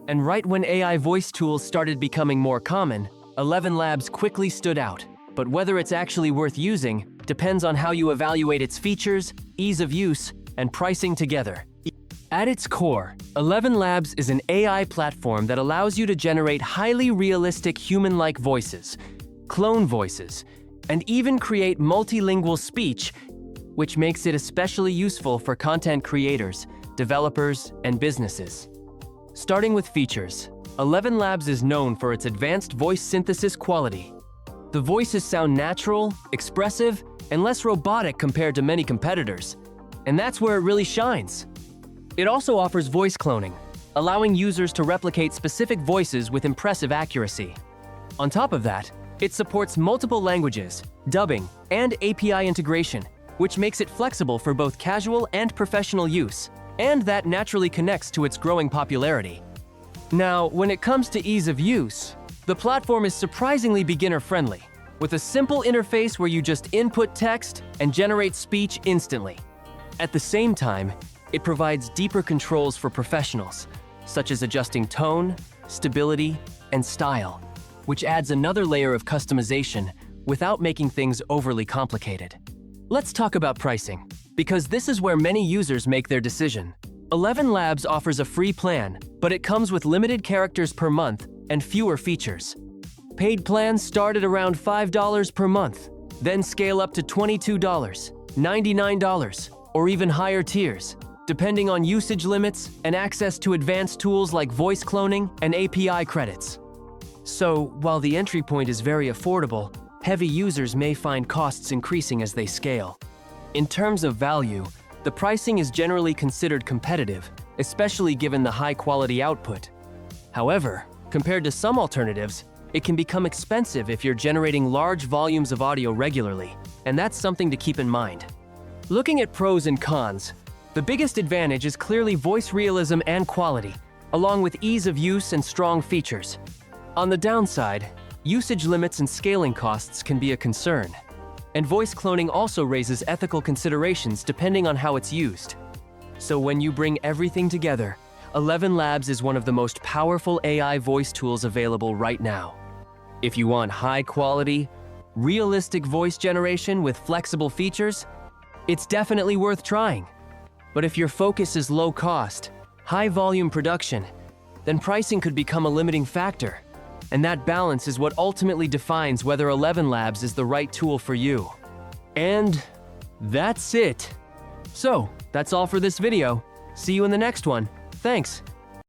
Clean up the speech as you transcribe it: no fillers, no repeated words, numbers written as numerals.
And right when AI voice tools started becoming more common, Elevenlabs quickly stood out. But whether it's actually worth using depends on how you evaluate its features, ease of use, and pricing together. At its core, Elevenlabs is an AI platform that allows you to generate highly realistic human-like voices, clone voices, and even create multilingual speech, which makes it especially useful for content creators, developers, and businesses. Starting with features, Elevenlabs is known for its advanced voice synthesis quality. The voices sound natural, expressive, and less robotic compared to many competitors, and that's where it really shines. It also offers voice cloning, allowing users to replicate specific voices with impressive accuracy. On top of that, it supports multiple languages, dubbing, and API integration, which makes it flexible for both casual and professional use, and that naturally connects to its growing popularity. Now, when it comes to ease of use, the platform is surprisingly beginner-friendly, with a simple interface where you just input text and generate speech instantly. At the same time, it provides deeper controls for professionals, such as adjusting tone, stability, and style, which adds another layer of customization without making things overly complicated. Let's talk about pricing, because this is where many users make their decision. Elevenlabs offers a free plan, but it comes with limited characters per month and fewer features. Paid plans start at around $5 per month, then scale up to $22, $99, or even higher tiers, depending on usage limits and access to advanced tools like voice cloning and API credits. So, while the entry point is very affordable, heavy users may find costs increasing as they scale. In terms of value, the pricing is generally considered competitive, especially given the high-quality output. However, compared to some alternatives, it can become expensive if you're generating large volumes of audio regularly, and that's something to keep in mind. Looking at pros and cons, the biggest advantage is clearly voice realism and quality, along with ease of use and strong features. On the downside, usage limits and scaling costs can be a concern. And voice cloning also raises ethical considerations depending on how it's used. So when you bring everything together, Elevenlabs is one of the most powerful AI voice tools available right now. If you want high-quality, realistic voice generation with flexible features, it's definitely worth trying. But if your focus is low cost, high volume production, then pricing could become a limiting factor. And that balance is what ultimately defines whether Elevenlabs is the right tool for you. And that's it. So, that's all for this video. See you in the next one. Thanks.